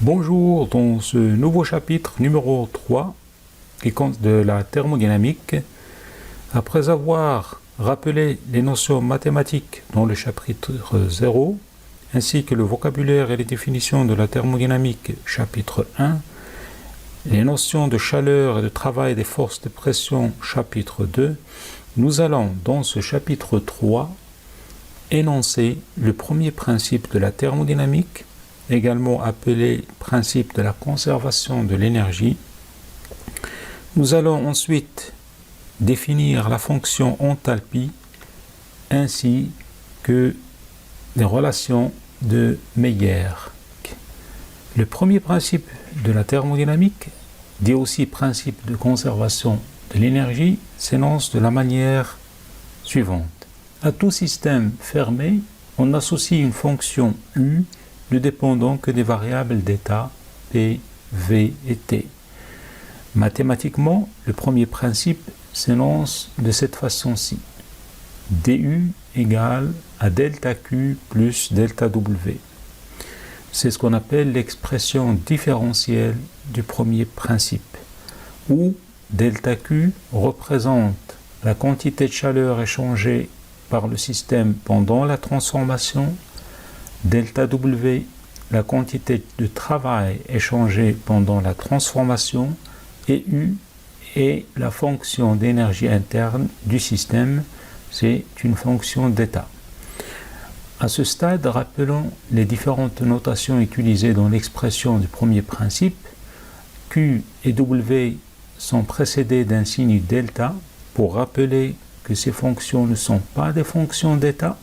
Bonjour, dans ce nouveau chapitre numéro 3 qui compte de la thermodynamique, après avoir rappelé les notions mathématiques dans le chapitre 0, ainsi que le vocabulaire et les définitions de la thermodynamique chapitre 1, les notions de chaleur et de travail des forces de pression chapitre 2, nous allons dans ce chapitre 3 énoncer le premier principe de la thermodynamique, également appelé principe de la conservation de l'énergie. Nous allons ensuite définir la fonction enthalpie ainsi que les relations de Meyer. Le premier principe de la thermodynamique, dit aussi principe de conservation de l'énergie, s'énonce de la manière suivante. À tout système fermé, on associe une fonction U ne dépendant que des variables d'état P, V et T. Mathématiquement, le premier principe s'énonce de cette façon-ci. du égale à delta Q plus delta W. C'est ce qu'on appelle l'expression différentielle du premier principe, où delta Q représente la quantité de chaleur échangée par le système pendant la transformation, delta W, la quantité de travail échangée pendant la transformation, et U est la fonction d'énergie interne du système, c'est une fonction d'état. À ce stade, rappelons les différentes notations utilisées dans l'expression du premier principe. Q et W sont précédés d'un signe delta pour rappeler que ces fonctions ne sont pas des fonctions d'état.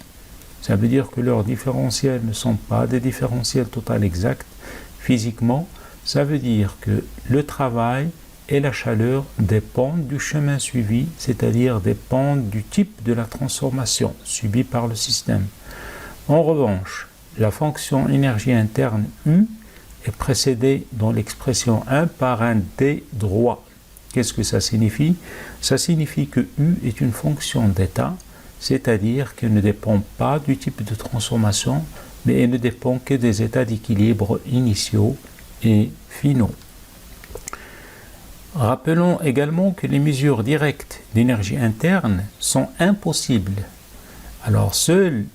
Ça veut dire que leurs différentiels ne sont pas des différentiels total exacts physiquement. Ça veut dire que le travail et la chaleur dépendent du chemin suivi, c'est-à-dire dépendent du type de la transformation subie par le système. En revanche, la fonction énergie interne U est précédée dans l'expression 1 par un D droit. Qu'est-ce que ça signifie? Ça signifie que U est une fonction d'état, c'est-à-dire qu'elle ne dépend pas du type de transformation, mais elle ne dépend que des états d'équilibre initiaux et finaux. Rappelons également que les mesures directes d'énergie interne sont impossibles. Alors seules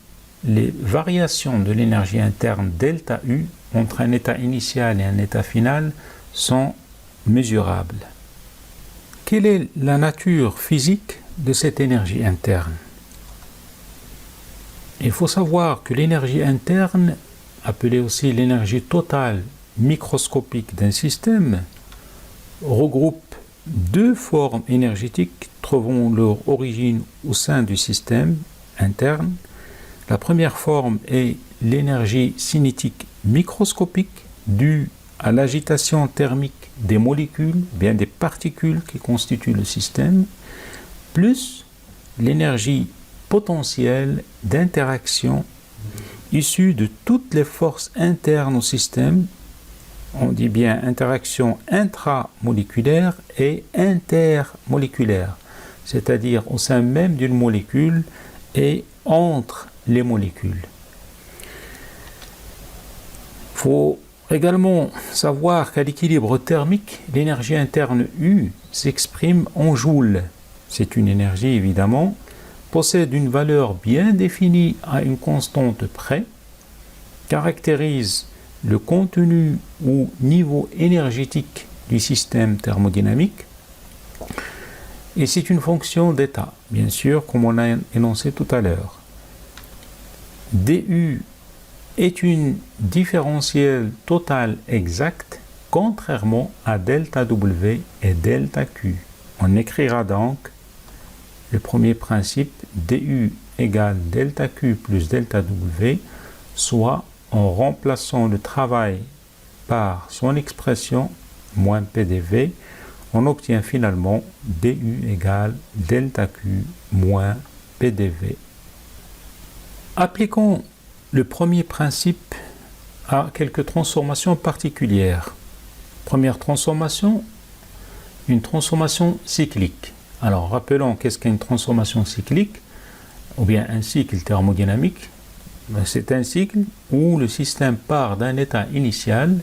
les variations de l'énergie interne delta U entre un état initial et un état final sont mesurables. Quelle est la nature physique de cette énergie interne? Il faut savoir que l'énergie interne, appelée aussi l'énergie totale microscopique d'un système, regroupe deux formes énergétiques trouvant leur origine au sein du système interne. La première forme est l'énergie cinétique microscopique due à l'agitation thermique des molécules, bien des particules qui constituent le système, plus l'énergie potentielle d'interaction issue de toutes les forces internes au système. On dit bien interaction intramoléculaire et intermoléculaire, c'est-à-dire au sein même d'une molécule et entre les molécules. Il faut également savoir qu'à l'équilibre thermique, l'énergie interne U s'exprime en joules. C'est une énergie évidemment, possède une valeur bien définie à une constante près, caractérise le contenu ou niveau énergétique du système thermodynamique, et c'est une fonction d'état, bien sûr, comme on a énoncé tout à l'heure. du est une différentielle totale exacte, contrairement à delta W et delta Q. On écrira donc le premier principe du égale delta Q plus delta W, soit en remplaçant le travail par son expression moins PDV, on obtient finalement du égale delta Q moins PDV. Appliquons le premier principe à quelques transformations particulières. Première transformation, une transformation cyclique. Alors rappelons qu'est-ce qu'une transformation cyclique, ou bien un cycle thermodynamique. C'est un cycle où le système part d'un état initial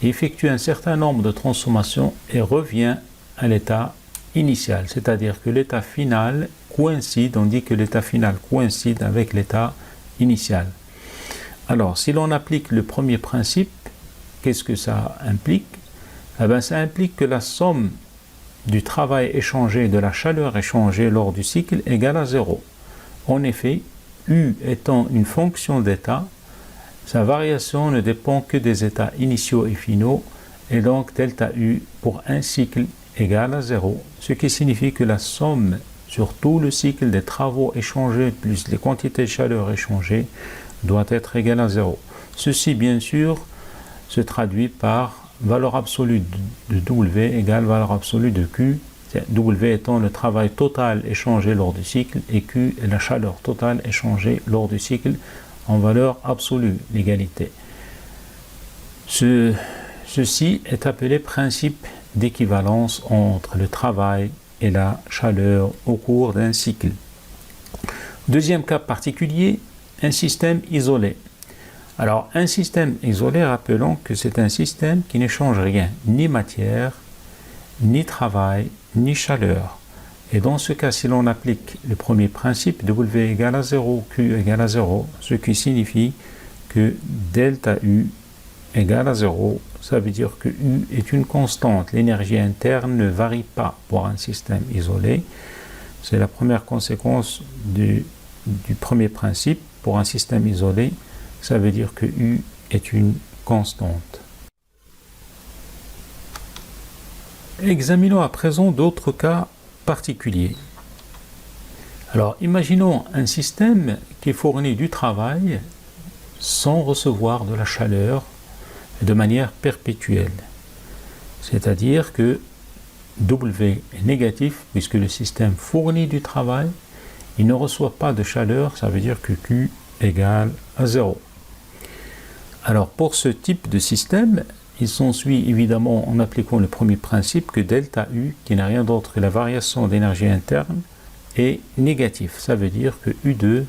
effectue un certain nombre de transformations et revient à l'état initial, c'est-à-dire que l'état final coïncide, on dit que l'état final coïncide avec l'état initial. Alors, si l'on applique le premier principe, qu'est-ce que ça implique? Eh bien, ça implique que la somme du travail échangé, de la chaleur échangée lors du cycle égale à 0. En effet, U étant une fonction d'état, sa variation ne dépend que des états initiaux et finaux, et donc delta U pour un cycle égale à 0, ce qui signifie que la somme sur tout le cycle des travaux échangés plus les quantités de chaleur échangées doit être égale à 0. Ceci, bien sûr, se traduit par valeur absolue de W égale valeur absolue de Q, W étant le travail total échangé lors du cycle et Q est la chaleur totale échangée lors du cycle en valeur absolue, l'égalité. Ceci est appelé principe d'équivalence entre le travail et la chaleur au cours d'un cycle. Deuxième cas particulier, un système isolé. Alors, un système isolé, rappelons que c'est un système qui n'échange rien, ni matière, ni travail, ni chaleur. Et dans ce cas, si l'on applique le premier principe, W égale à 0, Q égale à 0, ce qui signifie que delta U égale à 0, ça veut dire que U est une constante. L'énergie interne ne varie pas pour un système isolé. C'est la première conséquence du premier principe. Pour un système isolé, ça veut dire que U est une constante. Examinons à présent d'autres cas particuliers. Alors, imaginons un système qui fournit du travail sans recevoir de la chaleur de manière perpétuelle. C'est-à-dire que W est négatif puisque le système fournit du travail, il ne reçoit pas de chaleur, ça veut dire que Q égale à 0. Alors pour ce type de système, il s'ensuit évidemment en appliquant le premier principe que delta U, qui n'est rien d'autre que la variation d'énergie interne, est négatif. Ça veut dire que U2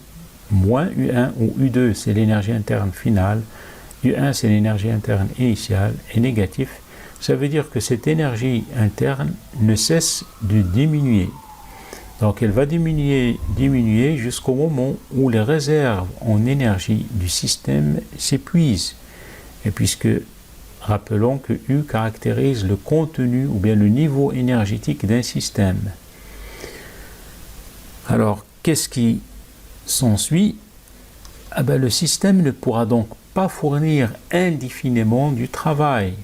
moins U1, où U2 c'est l'énergie interne finale, U1 c'est l'énergie interne initiale, est négatif. Ça veut dire que cette énergie interne ne cesse de diminuer. Donc elle va diminuer jusqu'au moment où les réserves en énergie du système s'épuisent. Et puisque, rappelons que U caractérise le contenu ou bien le niveau énergétique d'un système. Alors, qu'est-ce qui s'ensuit? Le système ne pourra donc pas fournir indéfiniment du travail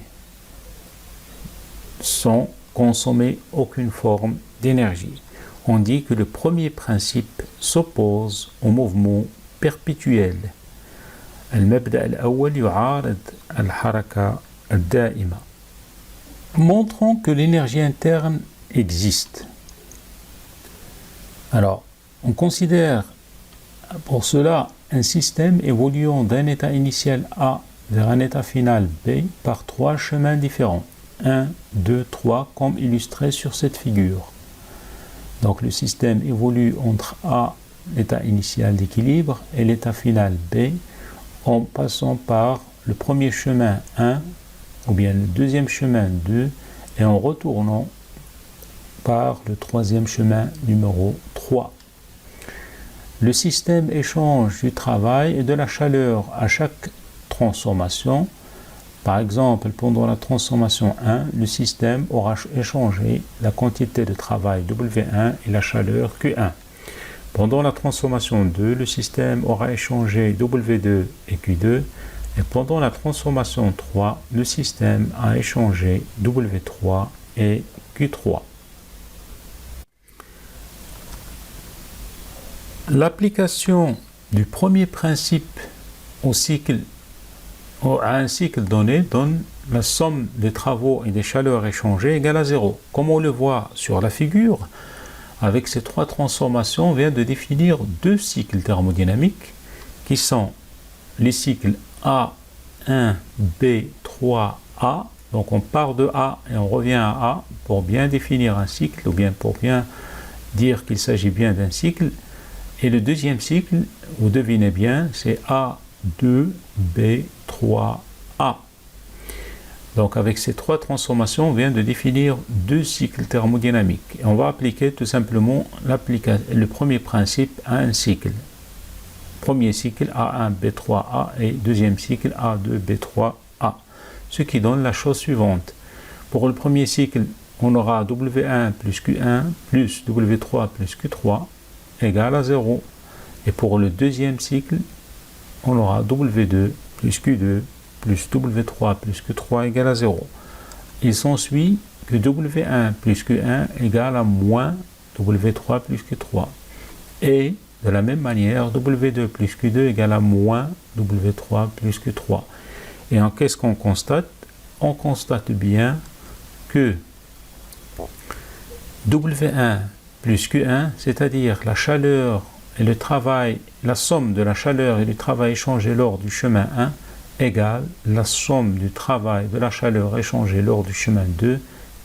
sans consommer aucune forme d'énergie. On dit que le premier principe s'oppose au mouvement perpétuel. المبدأ الأول يعارض الحركة الدائمة. Montrons que l'énergie interne existe. Alors, on considère pour cela un système évoluant d'un état initial A vers un état final B par 3 chemins différents. 1, 2, 3, comme illustré sur cette figure. Donc le système évolue entre A, l'état initial d'équilibre, et l'état final B, en passant par le premier chemin 1, ou bien le deuxième chemin 2, et en retournant par le troisième chemin numéro 3. Le système échange du travail et de la chaleur à chaque transformation. Par exemple, pendant la transformation 1, le système aura échangé la quantité de travail W1 et la chaleur Q1. Pendant la transformation 2, le système aura échangé W2 et Q2. Et pendant la transformation 3, le système a échangé W3 et Q3. L'application du premier principe à un cycle donné donne la somme des travaux et des chaleurs échangées égale à 0. Comme on le voit sur la figure, avec ces 3 transformations, on vient de définir 2 cycles thermodynamiques qui sont les cycles A1, B, 3, A. Donc on part de A et on revient à A pour bien définir un cycle ou bien pour bien dire qu'il s'agit bien d'un cycle. Et le deuxième cycle, vous devinez bien, c'est A2, B, 3, A. Donc avec ces trois transformations, on vient de définir deux cycles thermodynamiques. Et on va appliquer tout simplement le premier principe à un cycle. Premier cycle A1, B3A et deuxième cycle A2, B3A. Ce qui donne la chose suivante. Pour le premier cycle, on aura W1 plus Q1 plus W3 plus Q3 égale à 0. Et pour le deuxième cycle, on aura W2 plus Q2 plus W3 plus Q3 égale à 0. Il s'ensuit que W1 plus Q1 égale à moins W3 plus Q3. Et de la même manière, W2 plus Q2 égale à moins W3 plus Q3. Et qu'est-ce qu'on constate? On constate bien que W1 plus Q1, c'est-à-dire la chaleur et le travail, la somme de la chaleur et du travail échangé lors du chemin 1 égale la somme du travail de la chaleur échangée lors du chemin 2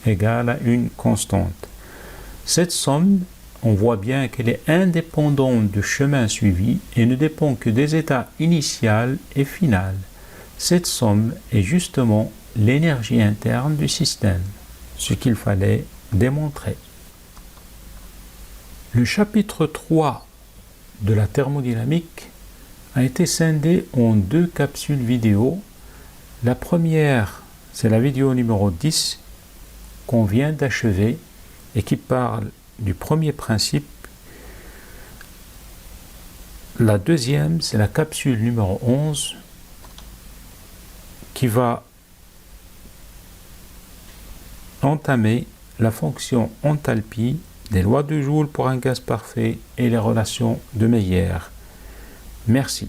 égale à une constante. Cette somme, on voit bien qu'elle est indépendante du chemin suivi et ne dépend que des états initial et final. Cette somme est justement l'énergie interne du système, ce qu'il fallait démontrer. Le chapitre 3 de la thermodynamique a été scindé en deux capsules vidéo. La première, c'est la vidéo numéro 10 qu'on vient d'achever et qui parle du premier principe. La deuxième, c'est la capsule numéro 11 qui va entamer la fonction enthalpie, des lois de Joule pour un gaz parfait et les relations de Meyer. Merci.